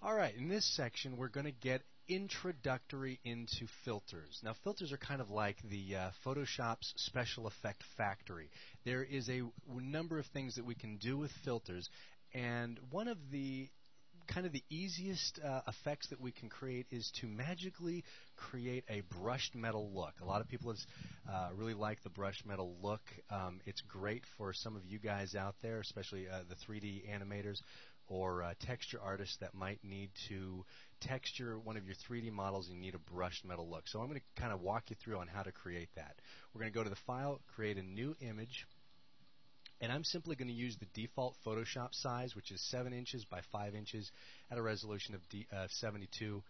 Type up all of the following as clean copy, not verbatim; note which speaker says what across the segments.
Speaker 1: All right, in this section, we're going to get introductory into filters. Now, filters are kind of like the Photoshop's special effect factory. There is a number of things that we can do with filters, and one of the kind of the easiest effects that we can create is to magically create a brushed metal look. A lot of people really like the brushed metal look. It's great for some of you guys out there, especially the 3D animators or texture artists that might need to texture one of your 3D models and you need a brushed metal look. So I'm going to kind of walk you through on how to create that. We're going to go to the File, create a new image, and I'm simply going to use the default Photoshop size, which is 7 inches by 5 inches at a resolution of 72,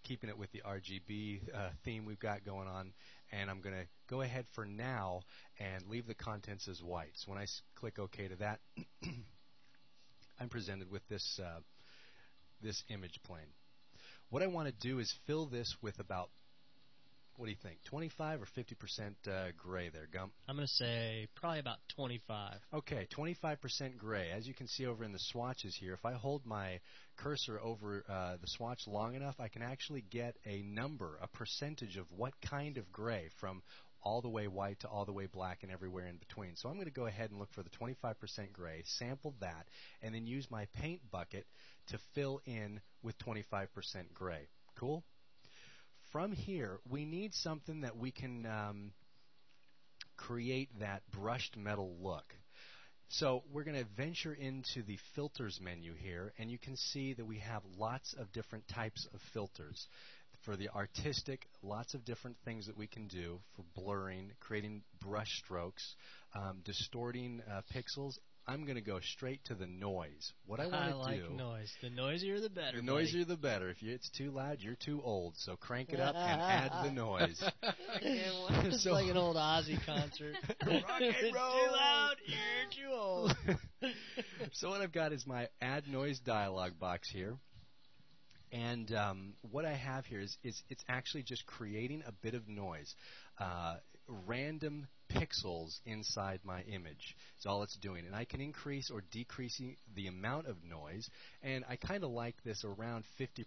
Speaker 1: keeping it with the RGB theme we've got going on. And I'm going to go ahead for now and leave the contents as white. So when I click OK to that, I'm presented with this image plane. What I want to do is fill this with about, what do you think, 25 or 50% gray there, Gump?
Speaker 2: I'm going to say probably about 25.
Speaker 1: Okay, 25% gray. As you can see over in the swatches here, if I hold my cursor over the swatch long enough, I can actually get a number, a percentage of what kind of gray, from all the way white to all the way black and everywhere in between. So I'm going to go ahead and look for the 25% gray, sample that, and then use my paint bucket to fill in with 25% gray. Cool? From here, we need something that we can create that brushed metal look. So we're going to venture into the filters menu here, and you can see that we have lots of different types of filters. For the artistic, lots of different things that we can do for blurring, creating brush strokes, distorting pixels. I'm going to go straight to the noise. What I want to do...
Speaker 2: I like noise. The noisier the better,
Speaker 1: The noisier the better. If it's too loud, you're too old. So crank it up and add the noise.
Speaker 2: It's
Speaker 1: So,
Speaker 2: like an old Ozzy concert.
Speaker 1: Rock and
Speaker 2: If it's
Speaker 1: roll.
Speaker 2: too loud, you're too old.
Speaker 1: So what I've got is my Add Noise dialog box here. And what I have here is it's actually just creating a bit of noise. Random pixels inside my image is all it's doing. And I can increase or decrease the amount of noise. And I kind of like this around 50%.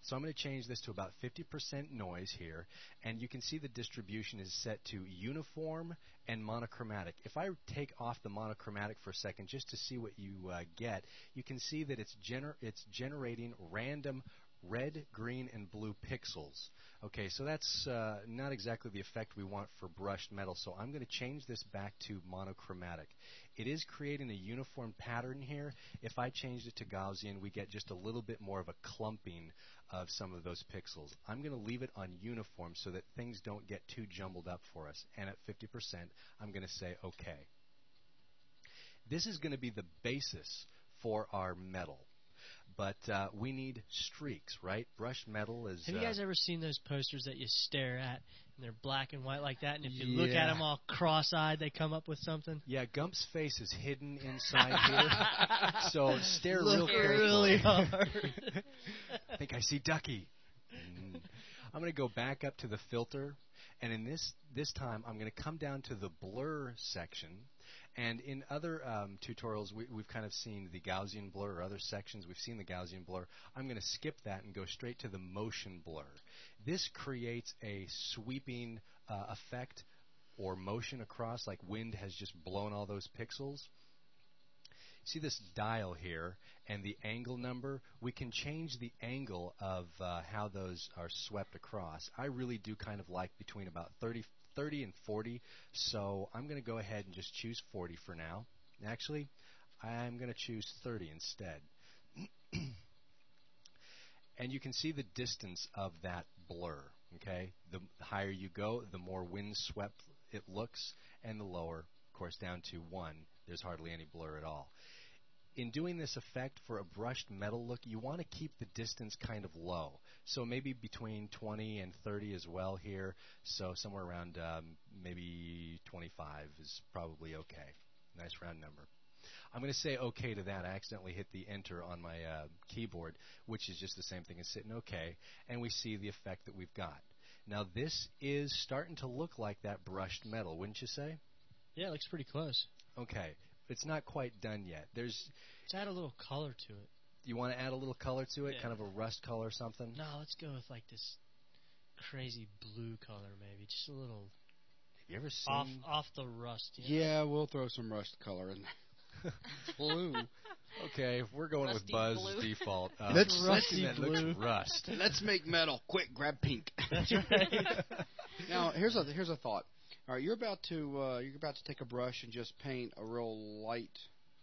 Speaker 1: So I'm going to change this to about 50% noise here. And you can see the distribution is set to uniform and monochromatic. If I take off the monochromatic for a second just to see what you get, you can see that it's generating random red, green, and blue pixels. Okay, so that's not exactly the effect we want for brushed metal, so I'm going to change this back to monochromatic. It is creating a uniform pattern here. If I changed it to Gaussian, we get just a little bit more of a clumping of some of those pixels. I'm going to leave it on uniform so that things don't get too jumbled up for us, and at 50%, I'm going to say OK. This is going to be the basis for our metal. But we need streaks, right? Brushed metal is...
Speaker 2: Have you guys ever seen those posters that you stare at, and they're black and white like that, and if you look at them all cross-eyed, they come up with something?
Speaker 1: Yeah, Gump's face is hidden inside here, so stare
Speaker 2: look
Speaker 1: real carefully.
Speaker 2: Really hard.
Speaker 1: I think I see Ducky. I'm going to go back up to the filter, and in this time, I'm going to come down to the blur section. And in other tutorials, we've kind of seen the Gaussian blur, or other sections, we've seen the Gaussian blur. I'm going to skip that and go straight to the motion blur. This creates a sweeping effect or motion across, like wind has just blown all those pixels. See this dial here and the angle number? We can change the angle of how those are swept across. I really do kind of like between about 30 and 40, so I'm going to go ahead and just choose 40 for now. Actually, I'm going to choose 30 instead. And you can see the distance of that blur. Okay, the higher you go, the more wind-swept it looks, and the lower, of course, down to 1. There's hardly any blur at all. In doing this effect for a brushed metal look, you want to keep the distance kind of low. So maybe between 20 and 30 as well here. So somewhere around maybe 25 is probably okay. Nice round number. I'm going to say OK to that. I accidentally hit the Enter on my keyboard, which is just the same thing as hitting OK. And we see the effect that we've got. Now this is starting to look like that brushed metal, wouldn't you say?
Speaker 2: Yeah, it looks pretty close.
Speaker 1: Okay. It's not quite done yet.
Speaker 2: Let's add a little color to it.
Speaker 1: You want to add a little color to it,
Speaker 2: Yeah.
Speaker 1: kind of a rust color or something?
Speaker 2: No, let's go with like this crazy blue color, maybe just a little
Speaker 1: Have you ever seen?
Speaker 2: off the rust. You know?
Speaker 3: Yeah, we'll throw some rust color in there. Blue.
Speaker 1: Okay, if we're going with
Speaker 4: Rusty
Speaker 1: Buzz's
Speaker 4: blue.
Speaker 1: default,
Speaker 3: That's
Speaker 1: something
Speaker 2: rusty
Speaker 1: that
Speaker 2: blue.
Speaker 1: looks rust.
Speaker 3: Let's make metal. Quick, grab pink.
Speaker 2: That's right.
Speaker 3: Now, here's a thought. All right, you're about to take a brush and just paint a real light,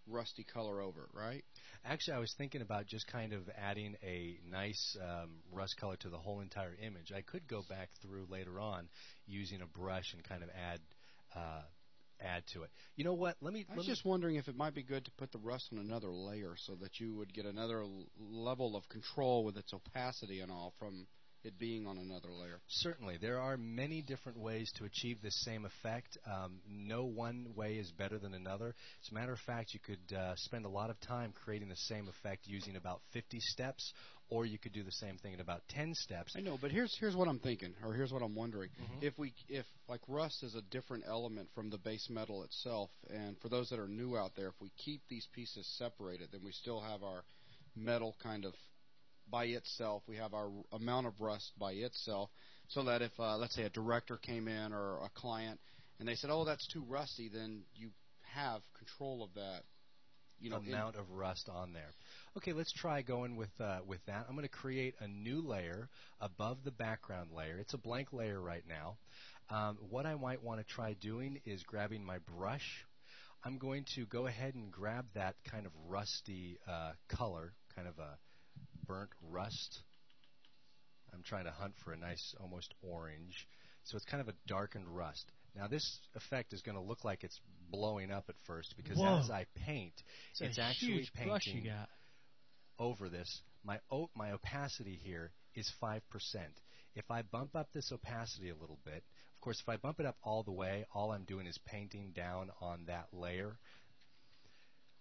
Speaker 3: rusty color over it, right?
Speaker 1: Actually, I was thinking about just kind of adding a nice rust color to the whole entire image. I could go back through later on using a brush and kind of add to it. You know what?
Speaker 3: I was just wondering if it might be good to put the rust on another layer so that you would get another level of control with its opacity and all from it being on another layer.
Speaker 1: Certainly. There are many different ways to achieve this same effect. No one way is better than another. As a matter of fact, you could spend a lot of time creating the same effect using about 50 steps, or you could do the same thing in about 10 steps.
Speaker 3: I know, but here's what I'm thinking, or here's what I'm wondering.
Speaker 1: Mhm.
Speaker 3: If like rust is a different element from the base metal itself, and for those that are new out there, if we keep these pieces separated, then we still have our metal kind of by itself. We have our amount of rust by itself, so that if let's say a director came in or a client and they said, "Oh, that's too rusty," then you have control of that.
Speaker 1: Amount of rust on there. Okay, let's try going with that. I'm going to create a new layer above the background layer. It's a blank layer right now. What I might want to try doing is grabbing my brush. I'm going to go ahead and grab that kind of rusty color, kind of a burnt rust. I'm trying to hunt for a nice, almost orange. So it's kind of a darkened rust. Now this effect is going to look like it's blowing up at first because
Speaker 2: Whoa.
Speaker 1: as I paint, it's actually
Speaker 2: huge brush you
Speaker 1: painting
Speaker 2: got.
Speaker 1: over this. My opacity here is 5%. If I bump up this opacity a little bit, of course, if I bump it up all the way, all I'm doing is painting down on that layer.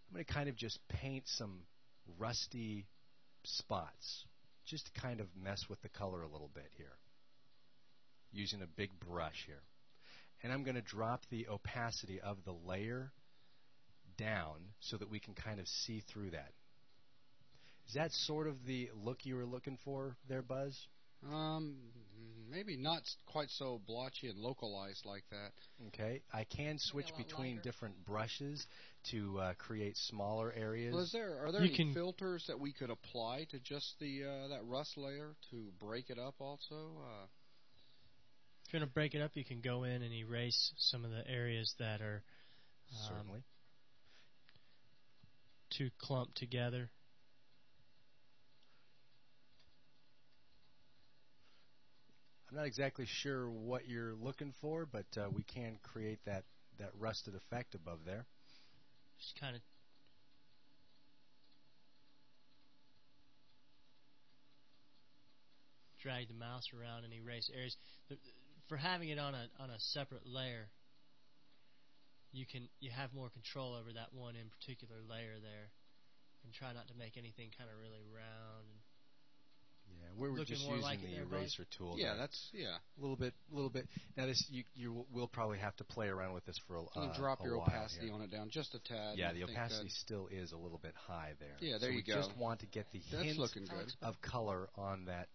Speaker 1: I'm going to kind of just paint some rusty spots, just to kind of mess with the color a little bit here, using a big brush here. And I'm going to drop the opacity of the layer down so that we can kind of see through that. Is that sort of the look you were looking for there, Buzz?
Speaker 3: Maybe not quite so blotchy and localized like that.
Speaker 1: Okay. I can switch
Speaker 4: lot
Speaker 1: between
Speaker 4: lighter.
Speaker 1: different brushes to create smaller areas.
Speaker 3: Well, are there
Speaker 2: You
Speaker 3: any
Speaker 2: can-
Speaker 3: filters that we could apply to just the that rust layer to break it up also?
Speaker 2: If you're going to break it up, you can go in and erase some of the areas that are
Speaker 1: Certainly.
Speaker 2: too clumped together.
Speaker 1: I'm not exactly sure what you're looking for, but we can create that rusted effect above there.
Speaker 2: Just kind of drag the mouse around and erase areas. For having it on a separate layer, you have more control over that one in particular layer there, and try not to make anything kind of really round.
Speaker 1: Yeah, we're
Speaker 2: Looking
Speaker 1: just
Speaker 2: more
Speaker 1: using
Speaker 2: like it
Speaker 1: the
Speaker 2: there, Buzz?
Speaker 1: eraser tool.
Speaker 3: Yeah,
Speaker 1: there. A little bit. Now this you will probably have to play around with this for
Speaker 3: You can drop
Speaker 1: a
Speaker 3: your
Speaker 1: while
Speaker 3: opacity
Speaker 1: here.
Speaker 3: on it down just a tad.
Speaker 1: Yeah,
Speaker 3: and
Speaker 1: the
Speaker 3: I think
Speaker 1: opacity
Speaker 3: that-
Speaker 1: still is a little bit high there.
Speaker 3: Yeah, there
Speaker 1: so
Speaker 3: you
Speaker 1: we
Speaker 3: go.
Speaker 1: just want to get the
Speaker 3: That's
Speaker 1: hint
Speaker 3: looking good.
Speaker 1: of color on that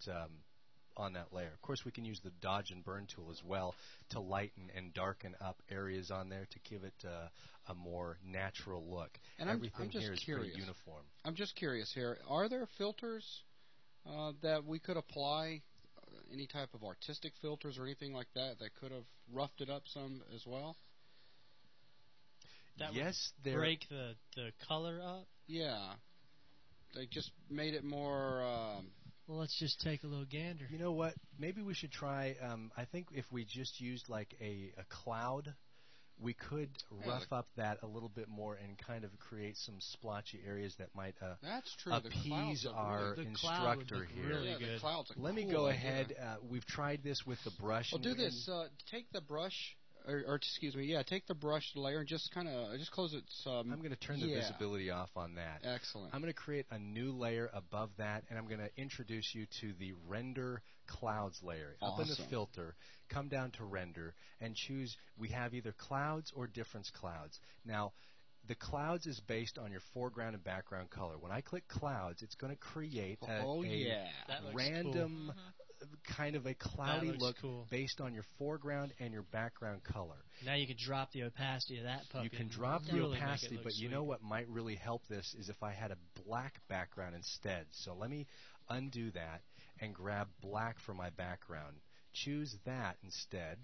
Speaker 1: layer. Of course, we can use the dodge and burn tool as well to lighten and darken up areas on there to give it a more natural look.
Speaker 3: And
Speaker 1: Everything
Speaker 3: I'm just
Speaker 1: here is
Speaker 3: curious.
Speaker 1: pretty uniform.
Speaker 3: I'm just curious here. Are there filters that we could apply? Any type of artistic filters or anything like that that could have roughed it up some as well?
Speaker 2: That
Speaker 1: Yes,
Speaker 2: would
Speaker 1: there.
Speaker 2: break the color up.
Speaker 3: Yeah. They just made it more.
Speaker 2: Well, let's just take a little gander.
Speaker 1: You know what? Maybe we should try. I think if we just used like a cloud, we could rough up that a little bit more and kind of create some splotchy areas that might
Speaker 3: That's true.
Speaker 1: appease our
Speaker 2: The cloud would
Speaker 1: instructor
Speaker 2: look
Speaker 1: here.
Speaker 2: really
Speaker 3: yeah, the
Speaker 2: good.
Speaker 3: cloud's a
Speaker 1: Let me
Speaker 3: cool
Speaker 1: go
Speaker 3: idea.
Speaker 1: ahead. We've tried this with the brush.
Speaker 3: Well,
Speaker 1: and-
Speaker 3: do this. Take the brush, or excuse me, yeah, take the brush layer and just kind of just close it.
Speaker 1: I'm going to turn the
Speaker 3: yeah.
Speaker 1: visibility off on that.
Speaker 3: Excellent.
Speaker 1: I'm going to create a new layer above that, and I'm going to introduce you to the Render Clouds layer. Up in the
Speaker 3: Awesome.
Speaker 1: filter, come down to Render, and choose, we have either clouds or difference clouds. Now, The clouds is based on your foreground and background color. When I click clouds, it's going to create
Speaker 2: That looks
Speaker 1: random kind of a cloudy look
Speaker 2: cool.
Speaker 1: based on your foreground and your background color.
Speaker 2: Now you can drop the opacity of that puppy.
Speaker 1: You can drop the
Speaker 2: really
Speaker 1: opacity, but
Speaker 2: sweet.
Speaker 1: you know what might really help this is if I had a black background instead. So let me undo that and grab black for my background. Choose that instead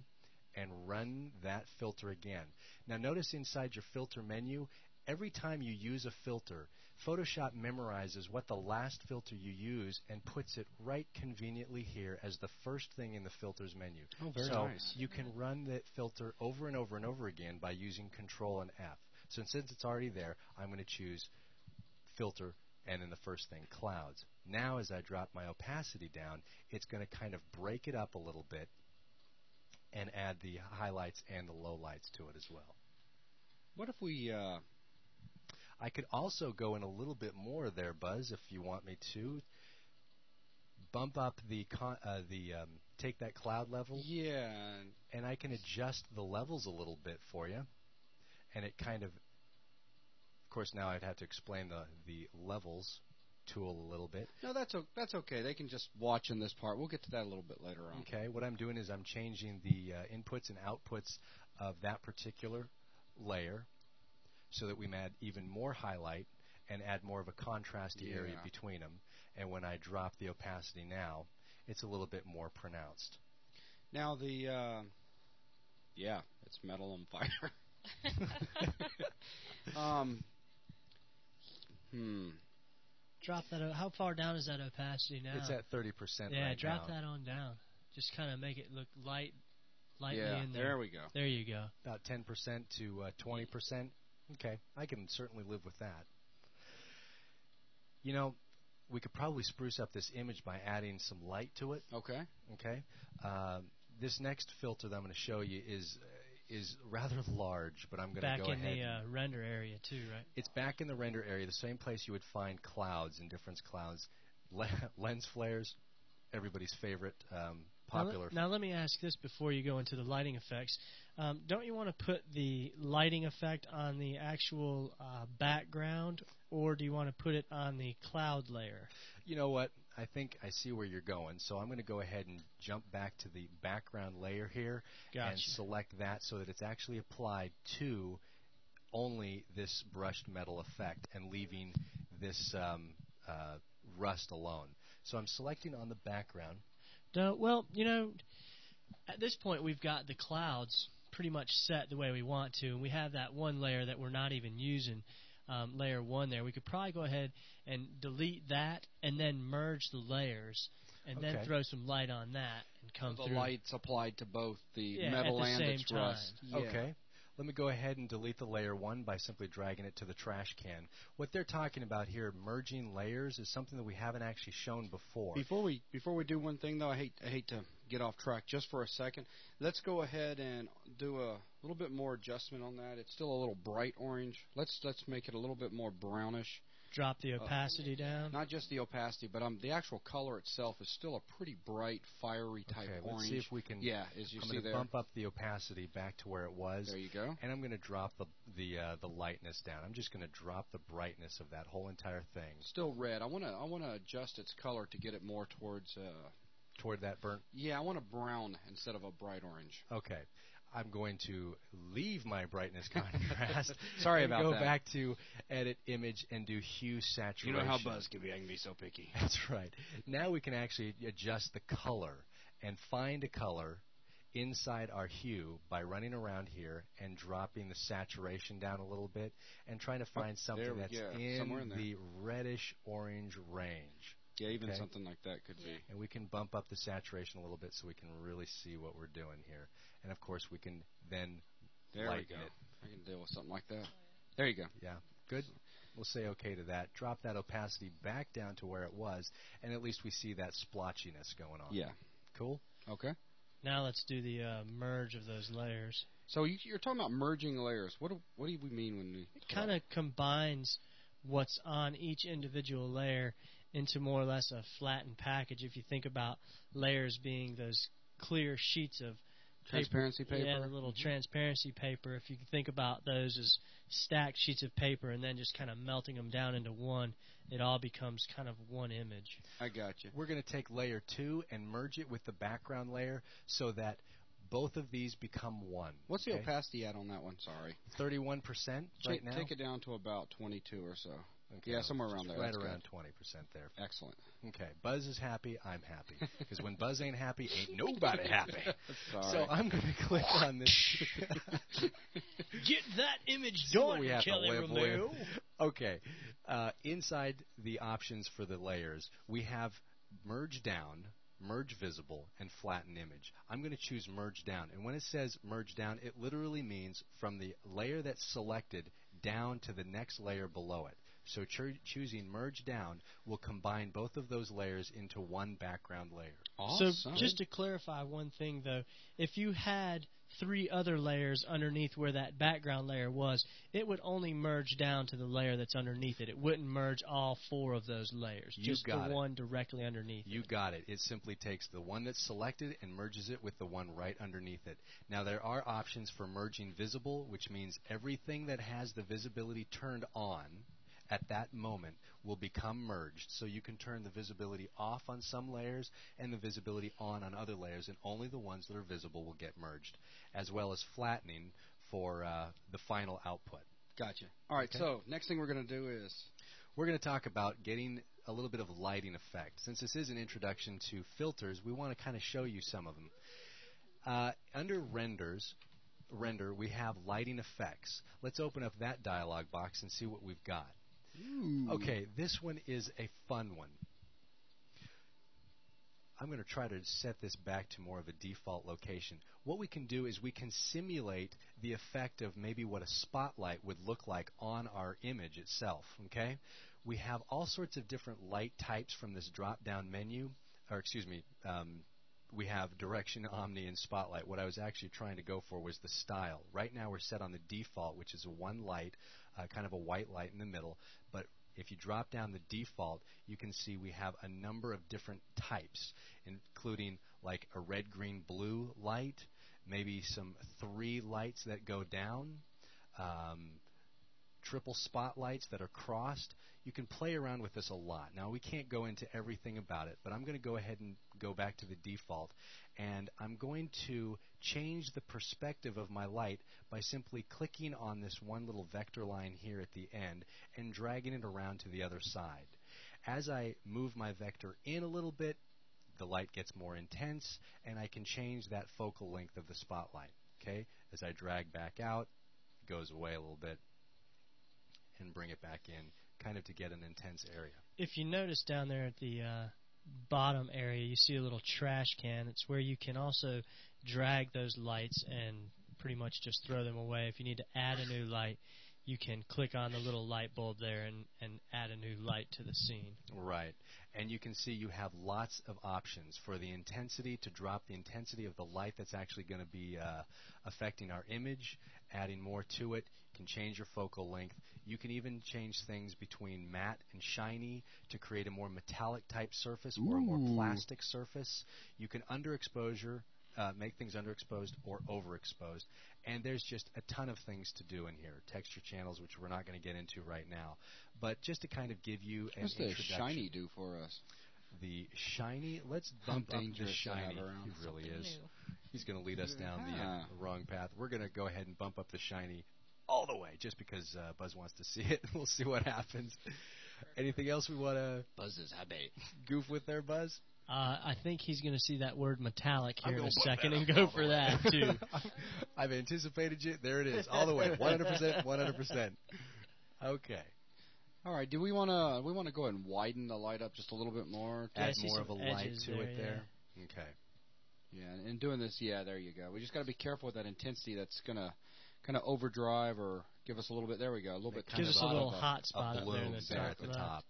Speaker 1: and run that filter again. Now notice inside your filter menu, every time you use a filter, Photoshop memorizes what the last filter you use and puts it right conveniently here as the first thing in the filters menu.
Speaker 3: Oh, very
Speaker 1: so
Speaker 3: nice.
Speaker 1: you can run the filter over and over and over again by using Control and F. So since it's already there, I'm going to choose filter and then the first thing, clouds. Now as I drop my opacity down, it's going to kind of break it up a little bit and add the highlights and the lowlights to it as well.
Speaker 3: What if we...
Speaker 1: I could also go in a little bit more there, Buzz, if you want me to. Bump up take that cloud level.
Speaker 3: Yeah.
Speaker 1: And I can adjust the levels a little bit for you. And it kind of course, now I'd have to explain the levels tool a little bit.
Speaker 3: No, that's okay. They can just watch in this part. We'll get to that a little bit later on.
Speaker 1: Okay. What I'm doing is I'm changing the inputs and outputs of that particular layer so that we add even more highlight and add more of a contrasty area between them. And when I drop the opacity now, it's a little bit more pronounced.
Speaker 3: Now it's metal on fire.
Speaker 2: Drop that. How far down is that opacity now?
Speaker 1: It's at 30%
Speaker 2: yeah,
Speaker 1: right
Speaker 2: drop
Speaker 1: now.
Speaker 2: that on down. Just kind of make it look lightly
Speaker 3: yeah,
Speaker 2: in there.
Speaker 3: There we go.
Speaker 2: There you go.
Speaker 1: About 10% to 20%. Okay, I can certainly live with that. You know, we could probably spruce up this image by adding some light to it.
Speaker 3: Okay.
Speaker 1: Okay. This next filter that I'm going to show you is rather large, but I'm going to go ahead.
Speaker 2: Back in the render area too, right?
Speaker 1: It's back in the render area, the same place you would find clouds and different clouds. Lens flares, everybody's favorite, popular.
Speaker 2: Now let me ask this before you go into the lighting effects. Don't you want to put the lighting effect on the actual background, or do you want to put it on the cloud layer?
Speaker 1: You know what? I think I see where you're going, so I'm going to go ahead and jump back to the background layer here and select that so that it's actually applied to only this brushed metal effect and leaving this rust alone. So I'm selecting on the background.
Speaker 2: Well, you know, at this point we've got the clouds pretty much set the way we want to, and we have that one layer that we're not even using, layer 1 there. We could probably go ahead and delete that and then merge the layers and then throw some light on that and come through.
Speaker 3: The light's applied to both the
Speaker 2: at
Speaker 3: metal
Speaker 2: the
Speaker 3: and
Speaker 2: same
Speaker 3: its
Speaker 2: time.
Speaker 3: rust. Yeah.
Speaker 1: Okay. Let me go ahead and delete the layer 1 by simply dragging it to the trash can. What they're talking about here, merging layers, is something that we haven't actually shown before.
Speaker 3: Before we do one thing, though, I hate to get off track just for a second. Let's go ahead and do a little bit more adjustment on that. It's still a little bright orange. Let's make it a little bit more brownish.
Speaker 2: Drop the opacity down?
Speaker 3: Not just the opacity, but the actual color itself is still a pretty bright, fiery type orange.
Speaker 1: Let's see if we can.
Speaker 3: Yeah, as you
Speaker 1: I'm
Speaker 3: see there.
Speaker 1: going to bump up the opacity back to where it was.
Speaker 3: There you go.
Speaker 1: And I'm going to drop the lightness down. I'm just going to drop the brightness of that whole entire thing.
Speaker 3: Still red. I want to adjust its color to get it more towards.
Speaker 1: Toward that burnt.
Speaker 3: Yeah, I want a brown instead of a bright orange.
Speaker 1: Okay. I'm going to leave my brightness contrast.
Speaker 3: Sorry about that.
Speaker 1: Go back to edit image and do hue saturation.
Speaker 3: You know how Buzz can be. I can be so picky.
Speaker 1: That's right. Now we can actually adjust the color and find a color inside our hue by running around here and dropping the saturation down a little bit and trying to find something that's in the reddish orange range.
Speaker 3: Yeah, even something like that could be.
Speaker 1: And we can bump up the saturation a little bit so we can really see what we're doing here. And, of course, we can then lighten it.
Speaker 3: I can deal with something like that. There you go.
Speaker 1: Yeah, good. We'll say okay to that. Drop that opacity back down to where it was, and at least we see that splotchiness going on.
Speaker 3: Yeah.
Speaker 1: Cool?
Speaker 3: Okay.
Speaker 2: Now let's do the merge of those layers.
Speaker 3: So you're talking about merging layers. What do we mean when we...
Speaker 2: It kind of combines what's on each individual layer into more or less a flattened package. If you think about layers being those clear sheets of
Speaker 3: Transparency paper?
Speaker 2: Yeah, the little transparency paper. If you can think about those as stacked sheets of paper and then just kind of melting them down into one, it all becomes kind of one image.
Speaker 3: I got you.
Speaker 1: We're going to take layer 2 and merge it with the background layer so that both of these become one.
Speaker 3: What's the opacity at on that one? Sorry.
Speaker 1: 31% right now.
Speaker 3: Take it down to about 22 or so.
Speaker 1: Okay,
Speaker 3: yeah, somewhere around there.
Speaker 1: Right
Speaker 3: That's
Speaker 1: around
Speaker 3: good.
Speaker 1: 20% there.
Speaker 3: Excellent.
Speaker 1: Okay, Buzz is happy, I'm happy. Because when Buzz ain't happy, ain't nobody happy.
Speaker 3: Sorry.
Speaker 1: So I'm going to click on this.
Speaker 2: Get that image
Speaker 1: See what
Speaker 2: done,
Speaker 1: we have to
Speaker 2: Kelly
Speaker 1: live
Speaker 2: Romero.
Speaker 1: with. Okay, inside the options for the layers, we have merge down, merge visible, and flatten image. I'm going to choose merge down. And when it says merge down, it literally means from the layer that's selected down to the next layer below it. So choosing merge down will combine both of those layers into one background layer.
Speaker 3: Awesome.
Speaker 2: So just to clarify one thing, though, if you had 3 other layers underneath where that background layer was, it would only merge down to the layer that's underneath it. It wouldn't merge all 4 of those layers, just the one directly underneath it.
Speaker 1: You got it. It simply takes the one that's selected and merges it with the one right underneath it. Now, there are options for merging visible, which means everything that has the visibility turned on at that moment will become merged. So you can turn the visibility off on some layers and the visibility on other layers, and only the ones that are visible will get merged, as well as flattening for the final output.
Speaker 3: Gotcha. All right, so next thing we're going to do is...
Speaker 1: We're going to talk about getting a little bit of lighting effect. Since this is an introduction to filters, we want to kind of show you some of them. Under render, we have lighting effects. Let's open up that dialog box and see what we've got.
Speaker 3: Ooh.
Speaker 1: Okay, this one is a fun one. I'm going to try to set this back to more of a default location. What we can do is we can simulate the effect of maybe what a spotlight would look like on our image itself, okay? We have all sorts of different light types from this drop-down menu, we have direction, omni, and spotlight. What I was actually trying to go for was the style. Right now we're set on the default, which is a one light, kind of a white light in the middle. But if you drop down the default, you can see we have a number of different types, including like a red, green, blue light, maybe some 3 lights that go down, triple spotlights that are crossed. You can play around with this a lot. Now, we can't go into everything about it, but I'm going to go ahead and go back to the default, and I'm going to change the perspective of my light by simply clicking on this one little vector line here at the end and dragging it around to the other side. As I move my vector in a little bit, the light gets more intense, and I can change that focal length of the spotlight. Okay? As I drag back out, it goes away a little bit, and bring it back in, kind of to get an intense area.
Speaker 2: If you notice down there at the bottom area, you see a little trash can. It's where you can also drag those lights and pretty much just throw them away. If you need to add a new light, you can click on the little light bulb there and add a new light to the scene.
Speaker 1: Right. And you can see you have lots of options for the intensity, to drop the intensity of the light that's actually going to be affecting our image, adding more to it. You can change your focal length. You can even change things between matte and shiny to create a more metallic type surface or a more plastic surface. You can underexposure, make things underexposed or overexposed. And there's just a ton of things to do in here. Texture channels, which we're not going to get into right now. But just to kind of give you an introduction.
Speaker 3: What's the shiny do for us?
Speaker 1: The shiny, let's bump up the shiny. He really is.
Speaker 4: New.
Speaker 1: He's going to lead us down the wrong path. We're going to go ahead and bump up the shiny all the way, just because Buzz wants to see it. We'll see what happens. Anything else we want to
Speaker 3: Buzz is happy.
Speaker 1: goof with there, Buzz?
Speaker 2: I think he's going to see that word metallic here in a second and go for that, too.
Speaker 1: I've anticipated you. There it is, all the way, 100%, 100%. Okay.
Speaker 3: All right. Do we want to go ahead and widen the light up just a little bit more?
Speaker 1: Add more of a light to it there.
Speaker 2: Yeah.
Speaker 1: Okay.
Speaker 3: Yeah, and doing this, there you go. We just got to be careful with that intensity. That's gonna kind of overdrive or give us a little bit. There we go, a little bit.
Speaker 2: Gives us a little hot
Speaker 1: a
Speaker 2: spot up
Speaker 1: bloom
Speaker 2: there
Speaker 1: at the top.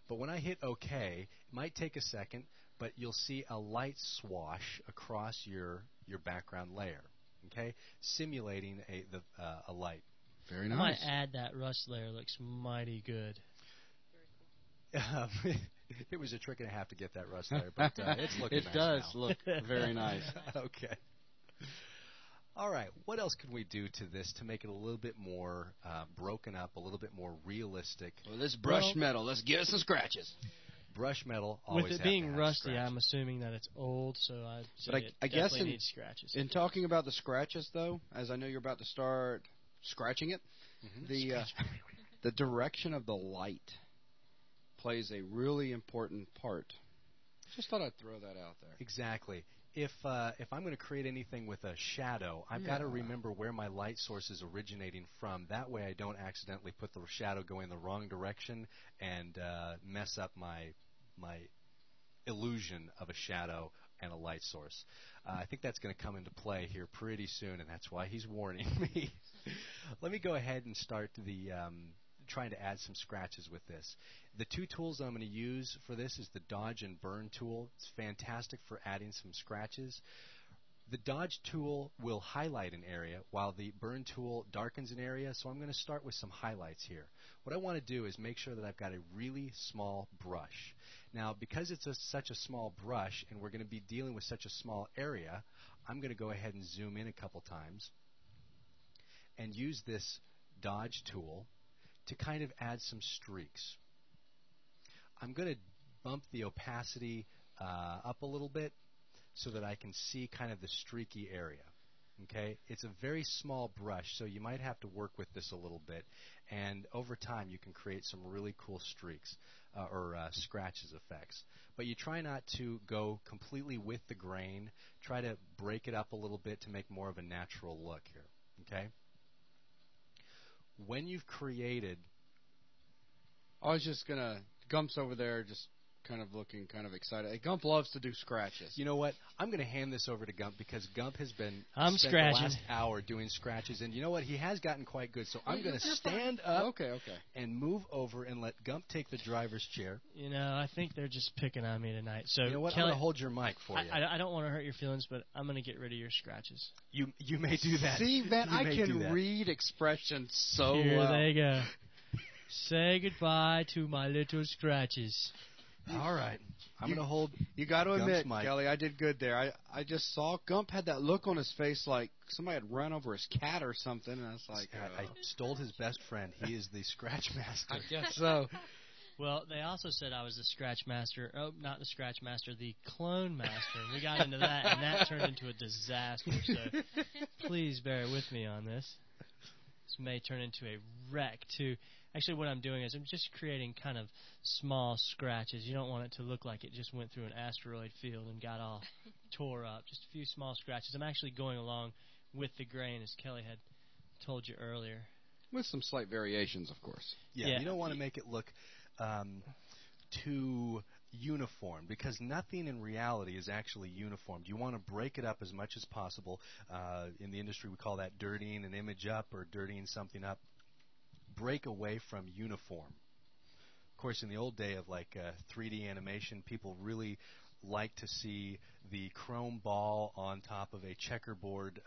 Speaker 1: But when I hit OK, it might take a second, but you'll see a light swash across your background layer. Okay, simulating a light.
Speaker 3: Very
Speaker 2: I
Speaker 3: nice.
Speaker 2: might add that rust layer. Looks mighty good.
Speaker 1: It was a trick and a half to get that rust layer, but it's looking
Speaker 3: it
Speaker 1: nice
Speaker 3: does
Speaker 1: now.
Speaker 3: look very nice.
Speaker 1: Okay. All right, what else can we do to this to make it a little bit more broken up, a little bit more realistic?
Speaker 3: Well, this brushed metal, let's give it some scratches.
Speaker 1: Brush metal always
Speaker 2: With it
Speaker 1: have
Speaker 2: being
Speaker 1: to have
Speaker 2: rusty,
Speaker 1: scratches.
Speaker 2: I'm assuming that it's old, so I'd say
Speaker 3: But I guess
Speaker 2: definitely needs scratches.
Speaker 3: In talking about the scratches, though, as I know you're about to start scratching it, the direction of the light plays a really important part. Just thought I'd throw that out there.
Speaker 1: Exactly. If I'm going to create anything with a shadow, I've got to remember where my light source is originating from. That way I don't accidentally put the shadow going the wrong direction and mess up my illusion of a shadow and a light source. I think that's going to come into play here pretty soon, and that's why he's warning me. Let me go ahead and start trying to add some scratches with this. The two tools I'm going to use for this is the Dodge and Burn tool. It's fantastic for adding some scratches. The Dodge tool will highlight an area while the Burn tool darkens an area, so I'm going to start with some highlights here. What I want to do is make sure that I've got a really small brush. Now, because it's such a small brush and we're going to be dealing with such a small area, I'm going to go ahead and zoom in a couple times and use this Dodge tool to kind of add some streaks. I'm going to bump the opacity up a little bit so that I can see kind of the streaky area. Okay, it's a very small brush, so you might have to work with this a little bit, and over time you can create some really cool streaks or scratches effects. But you try not to go completely with the grain. Try to break it up a little bit to make more of a natural look here. Okay. When you've created,
Speaker 3: I was just going to, Gump's over there just kind of looking kind of excited. Hey, Gump loves to do scratches.
Speaker 1: you know what? I'm going to hand this over to Gump because Gump has been
Speaker 2: I'm
Speaker 1: spent
Speaker 2: scratching.
Speaker 1: the last hour doing scratches, and you know what? He has gotten quite good. So I'm going to stand up and move over and let Gump take the driver's chair.
Speaker 2: You know, I think they're just picking on me tonight. So
Speaker 1: You know what?
Speaker 2: Kelly,
Speaker 1: I'm going to hold your mic for you.
Speaker 2: I don't want to hurt your feelings, but I'm going to get rid of your scratches.
Speaker 1: You may do that.
Speaker 3: See, man,
Speaker 1: You
Speaker 3: I
Speaker 1: may do
Speaker 3: can
Speaker 1: that.
Speaker 3: read expressions so
Speaker 2: Here
Speaker 3: well.
Speaker 2: they go. Say goodbye to my little scratches.
Speaker 1: All right. I'm going to hold.
Speaker 3: You got to
Speaker 1: Gump's
Speaker 3: admit,
Speaker 1: mic.
Speaker 3: Kelly, I did good there. I just saw Gump had that look on his face like somebody had run over his cat or something, and I was like,
Speaker 1: I stole his best friend. He is the scratch master.
Speaker 3: I guess so.
Speaker 2: Well, they also said I was the scratch master. Oh, not the scratch master, the clone master. And we got into that, and that turned into a disaster. So please bear with me on this. This may turn into a wreck, too. Actually, what I'm doing is I'm just creating kind of small scratches. You don't want it to look like it just went through an asteroid field and got all tore up. Just a few small scratches. I'm actually going along with the grain, as Kelly had told you earlier.
Speaker 3: With some slight variations, of course.
Speaker 1: Yeah, you don't want to make it look too uniform because nothing in reality is actually uniform. You want to break it up as much as possible. In the industry, we call that dirtying an image up or dirtying something up. Break away from uniform. Of course, in the old day of like 3D animation, people really like to see the chrome ball on top of a checkerboard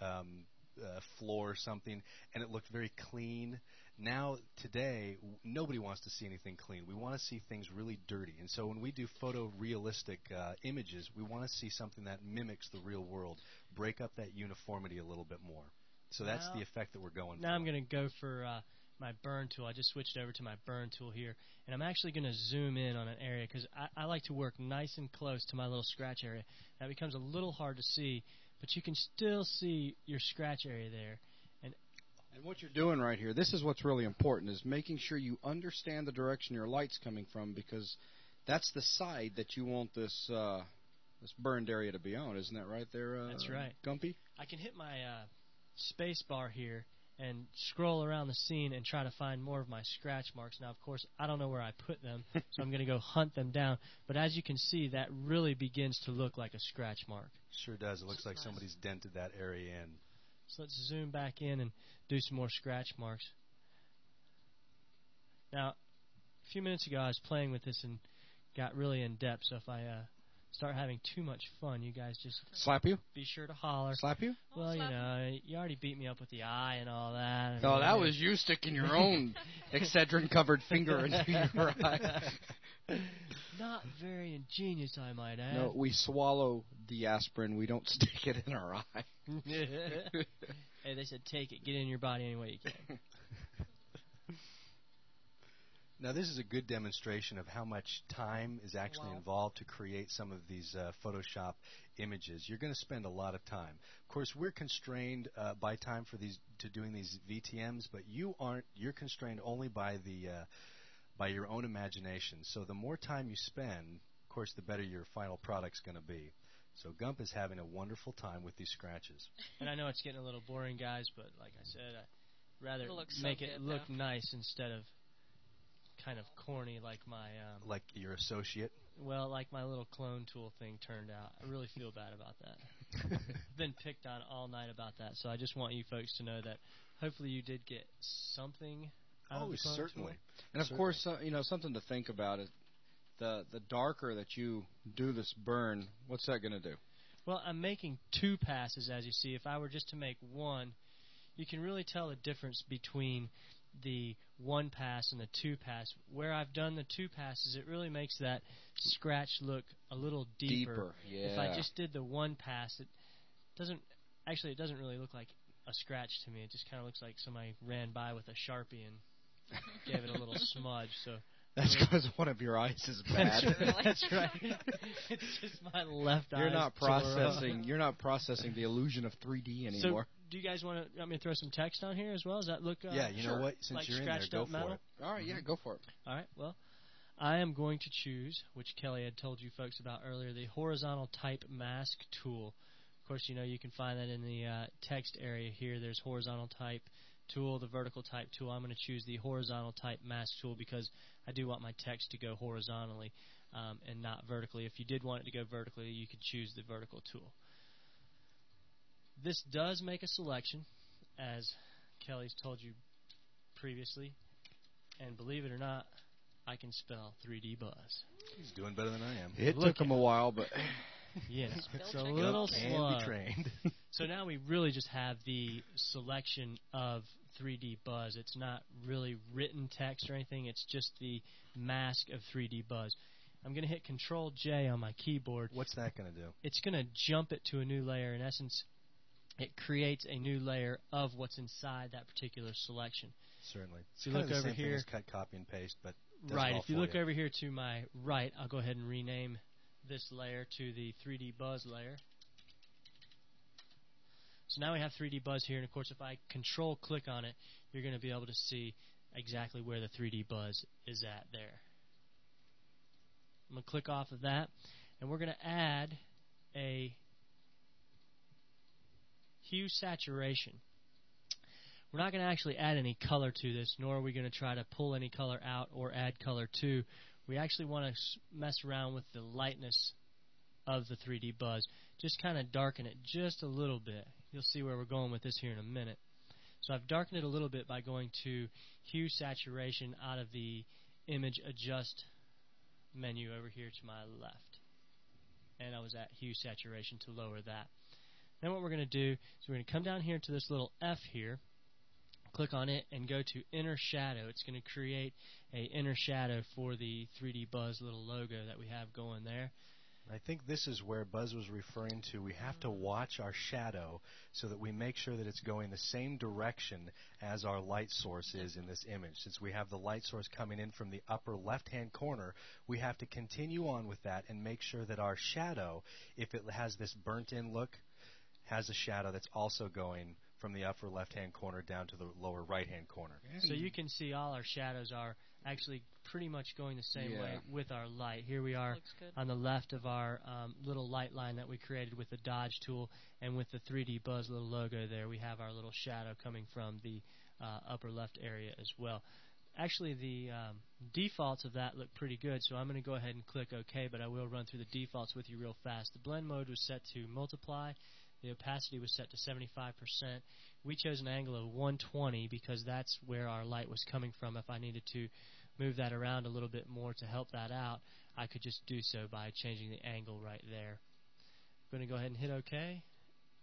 Speaker 1: floor or something, and it looked very clean. Now, today, nobody wants to see anything clean. We want to see things really dirty. And so when we do photorealistic images, we want to see something that mimics the real world, break up that uniformity a little bit more. So that's the effect that we're going for.
Speaker 2: Now I'm going to go for my burn tool. I just switched over to my burn tool here, and I'm actually going to zoom in on an area because I like to work nice and close to my little scratch area. That becomes a little hard to see, but you can still see your scratch area there.
Speaker 3: And what you're doing right here, this is what's really important, is making sure you understand the direction your light's coming from because that's the side that you want this this burned area to be on. Isn't that right there,
Speaker 2: That's right.
Speaker 3: Gumpy?
Speaker 2: I can hit my space bar here and scroll around the scene and try to find more of my scratch marks. Now, of course, I don't know where I put them, so I'm going to go hunt them down. But as you can see, that really begins to look like a scratch mark.
Speaker 1: Sure does. It looks like somebody's dented that area in.
Speaker 2: So let's zoom back in and do some more scratch marks. Now, a few minutes ago, I was playing with this and got really in depth. So if I start having too much fun, you guys just
Speaker 3: slap you.
Speaker 2: Be sure to holler.
Speaker 3: Slap you?
Speaker 2: Well, you know, you already beat me up with the eye and all that.
Speaker 3: Oh, that was you sticking your own Excedrin-covered finger into your eye.
Speaker 2: Not very ingenious, I might add.
Speaker 3: No, we swallow the aspirin. We don't stick it in our eye.
Speaker 2: Hey, they said take it. Get it in your body any way you can.
Speaker 1: Now, this is a good demonstration of how much time is actually involved to create some of these Photoshop images. You're going to spend a lot of time. Of course, we're constrained by time for doing these VTMs, but you aren't. You're constrained only by your own imagination. So the more time you spend, of course, the better your final product's going to be. So Gump is having a wonderful time with these scratches.
Speaker 2: And I know it's getting a little boring, guys, but like I said, I'd rather make it look nice instead of kind of corny like my...
Speaker 1: like your associate?
Speaker 2: Well, like my little clone tool thing turned out. I really feel bad about that. I've been picked on all night about that, so I just want you folks to know that hopefully you did get something out of the clone
Speaker 1: certainly.
Speaker 2: tool.
Speaker 3: And of course, something to think about is the darker that you do this burn, what's that going to do?
Speaker 2: Well, I'm making 2 passes, as you see. If I were just to make 1, you can really tell the difference between the 1 pass and the 2 pass. Where I've done the 2 passes, it really makes that scratch look a little deeper.
Speaker 3: Yeah.
Speaker 2: If I just did the 1 pass, it doesn't really look like a scratch to me. It just kind of looks like somebody ran by with a Sharpie and gave it a little smudge. So
Speaker 3: that's because one of your eyes is bad.
Speaker 2: That's right. It's just my left eye.
Speaker 3: You're not processing the illusion of 3D anymore.
Speaker 2: So, do you guys want me to throw some text on here as well? Does that look?
Speaker 1: Yeah, you know what? Since
Speaker 2: like
Speaker 1: you're in there, go for
Speaker 2: metal?
Speaker 1: it.
Speaker 3: All right, yeah, go for it.
Speaker 2: All right. Well, I am going to choose, which Kelly had told you folks about earlier, the horizontal type mask tool. Of course, you can find that in the text area here. There's horizontal type tool, the vertical type tool. I'm going to choose the horizontal type mask tool because I do want my text to go horizontally and not vertically. If you did want it to go vertically, you could choose the vertical tool. This does make a selection, as Kelly's told you previously. And believe it or not, I can spell 3D Buzz.
Speaker 1: He's doing better than I am.
Speaker 3: It took him a while, but...
Speaker 2: Yes, it's a little slow.
Speaker 1: And be trained.
Speaker 2: So now we really just have the selection of 3D Buzz. It's not really written text or anything. It's just the mask of 3D Buzz. I'm going to hit Control-J on my keyboard.
Speaker 1: What's that going to do?
Speaker 2: It's going to jump it to a new layer. In essence, it creates a new layer of what's inside that particular selection.
Speaker 1: Certainly.
Speaker 2: So you look over here.
Speaker 1: It's cut, copy, and paste, but
Speaker 2: right. If you look over here to my right, I'll go ahead and rename this layer to the 3D Buzz layer. So now we have 3D Buzz here, and of course if I Control-click on it, you're going to be able to see exactly where the 3D Buzz is at there. I'm going to click off of that, and we're going to add a hue saturation. We're not going to actually add any color to this, nor are we going to try to pull any color out or add color to. We actually want to mess around with the lightness of the 3D Buzz. Just kind of darken it just a little bit. You'll see where we're going with this here in a minute. So I've darkened it a little bit by going to Hue Saturation out of the Image Adjust menu over here to my left. And I was at Hue Saturation to lower that. Then what we're going to do is we're going to come down here to this little F here, click on it, and go to Inner Shadow. It's going to create a inner shadow for the 3D Buzz little logo that we have going there.
Speaker 1: I think this is where Buzz was referring to. We have to watch our shadow so that we make sure that it's going the same direction as our light source is in this image. Since we have the light source coming in from the upper left-hand corner, we have to continue on with that and make sure that our shadow, if it has this burnt-in look, has a shadow that's also going from the upper left-hand corner down to the lower right-hand corner.
Speaker 2: So you can see all our shadows are actually pretty much going the same way with our light. Here we are on the left of our little light line that we created with the Dodge tool, and with the 3D Buzz little logo there, we have our little shadow coming from the upper left area as well. Actually, the defaults of that look pretty good, so I'm going to go ahead and click OK, but I will run through the defaults with you real fast. The blend mode was set to multiply. The opacity was set to 75%. We chose an angle of 120 because that's where our light was coming from. If I needed to move that around a little bit more to help that out, I could just do so by changing the angle right there. I'm going to go ahead and hit OK,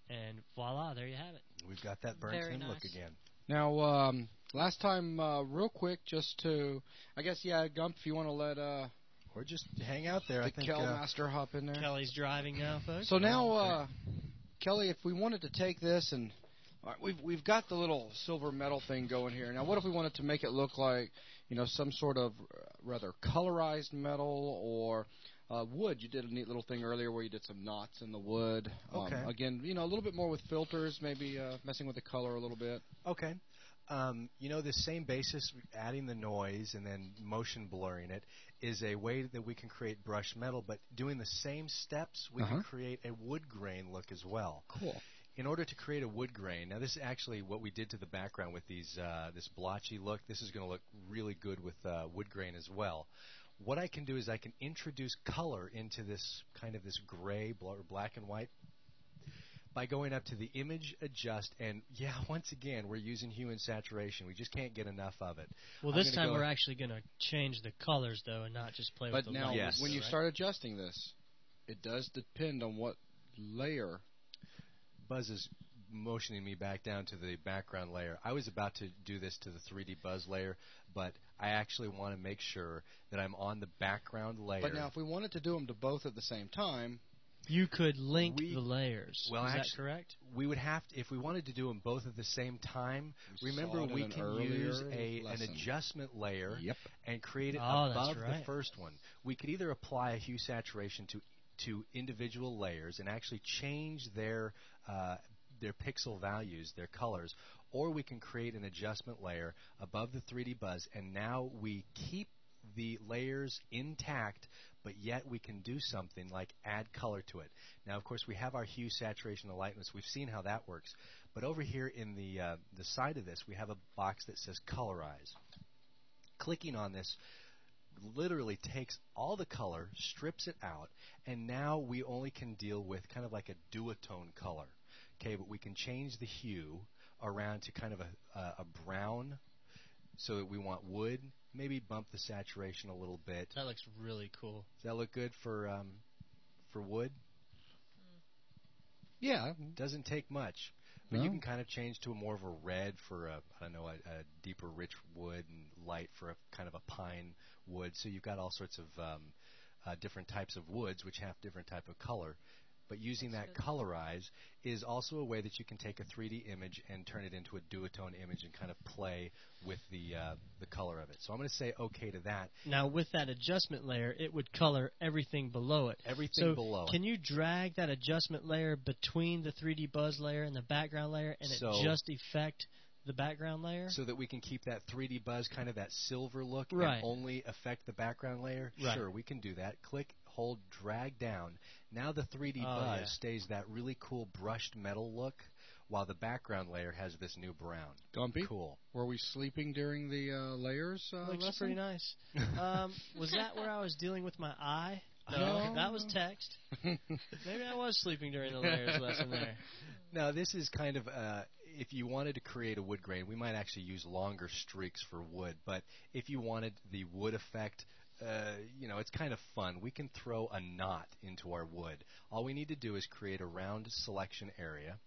Speaker 2: and voila, there you have it.
Speaker 1: We've got that burnt-in look again.
Speaker 3: Now, last time, real quick, just to, I guess, Gump, if you want to let
Speaker 1: or just hang out there. I
Speaker 3: Did
Speaker 1: think
Speaker 3: Kel Master hop in there?
Speaker 2: Kelly's driving now, folks.
Speaker 3: So now, Kelly, if we wanted to take this and all right, we've got the little silver metal thing going here. Now, what if we wanted to make it look like, some sort of rather colorized metal or wood? You did a neat little thing earlier where you did some knots in the wood.
Speaker 1: Okay.
Speaker 3: Again, a little bit more with filters, maybe messing with the color a little bit.
Speaker 1: Okay. The same basis, adding the noise and then motion blurring it, is a way that we can create brushed metal, but doing the same steps, we can create a wood grain look as well.
Speaker 3: Cool.
Speaker 1: In order to create a wood grain, now this is actually what we did to the background with these this blotchy look. This is going to look really good with wood grain as well. What I can do is I can introduce color into this kind of this gray or black and white by going up to the image, adjust, and once again, we're using hue and saturation. We just can't get enough of it.
Speaker 2: Well, this time we're actually going to change the colors, though, and not just play with the
Speaker 3: lights. But now, when you
Speaker 2: right?
Speaker 3: start adjusting this, it does depend on what layer.
Speaker 1: Buzz is motioning me back down to the background layer. I was about to do this to the 3D Buzz layer, but I actually want to make sure that I'm on the background layer.
Speaker 3: But now, if we wanted to do them to both at the same time,
Speaker 2: you could link the layers.
Speaker 1: Well,
Speaker 2: is
Speaker 1: actually,
Speaker 2: that correct?
Speaker 1: We would have to, if we wanted to do them both at the same time. Remember, we can use an adjustment layer and create it above the first one. We could either apply a hue saturation to individual layers and actually change their pixel values, their colors, or we can create an adjustment layer above the 3D Buzz, and now we keep the layers intact, but yet we can do something like add color to it. Now, of course, we have our hue, saturation, and lightness. We've seen how that works. But over here in the side of this, we have a box that says Colorize. Clicking on this literally takes all the color, strips it out, and now we only can deal with kind of like a duotone color. Okay, but we can change the hue around to kind of a brown, so that we want wood. Maybe bump the saturation a little bit.
Speaker 2: That looks really cool.
Speaker 1: Does that look good for wood?
Speaker 3: Yeah.
Speaker 1: Doesn't take much. But you can kind of change to more of a red for a deeper, rich wood, and light for a kind of a pine wood. So you've got all sorts of different types of woods which have different type of color. But using that colorize is also a way that you can take a 3D image and turn it into a duotone image and kind of play with the color of it. So I'm going to say OK to that.
Speaker 2: Now, with that adjustment layer, it would color everything below it.
Speaker 1: Everything below it.
Speaker 2: Can you drag that adjustment layer between the 3D Buzz layer and the background layer, and it just affect the background layer?
Speaker 1: So that we can keep that 3D Buzz, kind of that silver look,
Speaker 2: right,
Speaker 1: and only affect the background layer?
Speaker 2: Right.
Speaker 1: Sure, we can do that. Click, hold, drag down. Now the 3D Buzz stays that really cool brushed metal look, while the background layer has this new brown.
Speaker 3: Gumpy?
Speaker 1: Cool.
Speaker 3: Were we sleeping during the layers
Speaker 2: Looks
Speaker 3: lesson?
Speaker 2: pretty nice. Was that where I was dealing with my eye?
Speaker 3: No.
Speaker 2: That was text. Maybe I was sleeping during the layers lesson there.
Speaker 1: Now, this is kind of, if you wanted to create a wood grain, we might actually use longer streaks for wood. But if you wanted the wood effect, it's kind of fun. We can throw a knot into our wood. All we need to do is create a round selection area,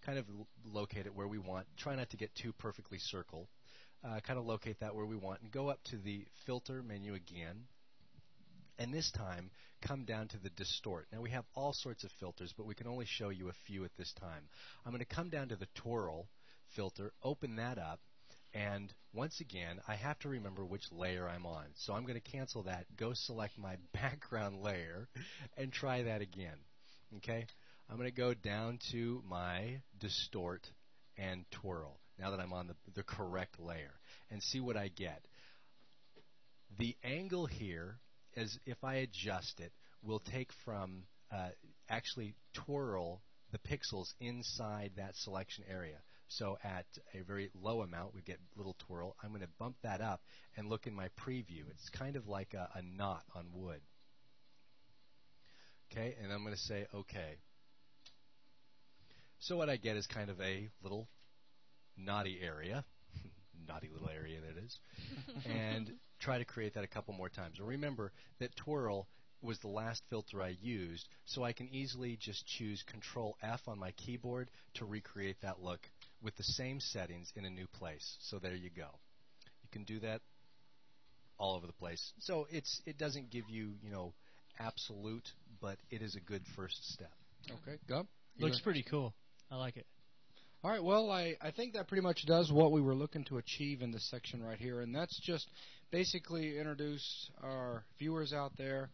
Speaker 1: kind of locate it where we want. Try not to get too perfectly circled. Kind of locate that where we want, and go up to the filter menu again. And this time, come down to the distort. Now, we have all sorts of filters, but we can only show you a few at this time. I'm going to come down to the twirl filter, open that up, and once again, I have to remember which layer I'm on. So I'm going to cancel that, go select my background layer, and try that again. Okay? I'm going to go down to my distort and twirl, now that I'm on the correct layer, and see what I get. The angle here, as if I adjust it, will take from actually twirl the pixels inside that selection area. So at a very low amount, we get little twirl. I'm going to bump that up and look in my preview. It's kind of like a knot on wood. Okay, and I'm going to say OK. So what I get is kind of a little knotty area. Naughty little area that is. And try to create that a couple more times. And remember that twirl was the last filter I used, so I can easily just choose Control F on my keyboard to recreate that look with the same settings in a new place. So there you go. You can do that all over the place. So it doesn't give you, absolute, but it is a good first step.
Speaker 4: Okay, Gub?
Speaker 2: Looks pretty cool. I like it.
Speaker 4: All right, well, I think that pretty much does what we were looking to achieve in this section right here, and that's just basically introduce our viewers out there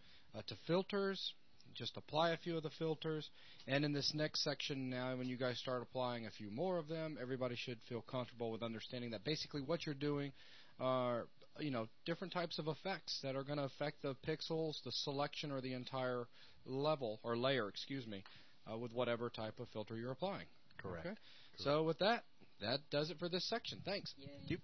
Speaker 4: to filters, just apply a few of the filters, and in this next section now, when you guys start applying a few more of them, everybody should feel comfortable with understanding that basically what you're doing are, different types of effects that are going to affect the pixels, the selection, or the entire level, or layer, with whatever type of filter you're applying.
Speaker 1: Correct.
Speaker 4: Okay. So with that does it for this section. Thanks.
Speaker 1: Yep.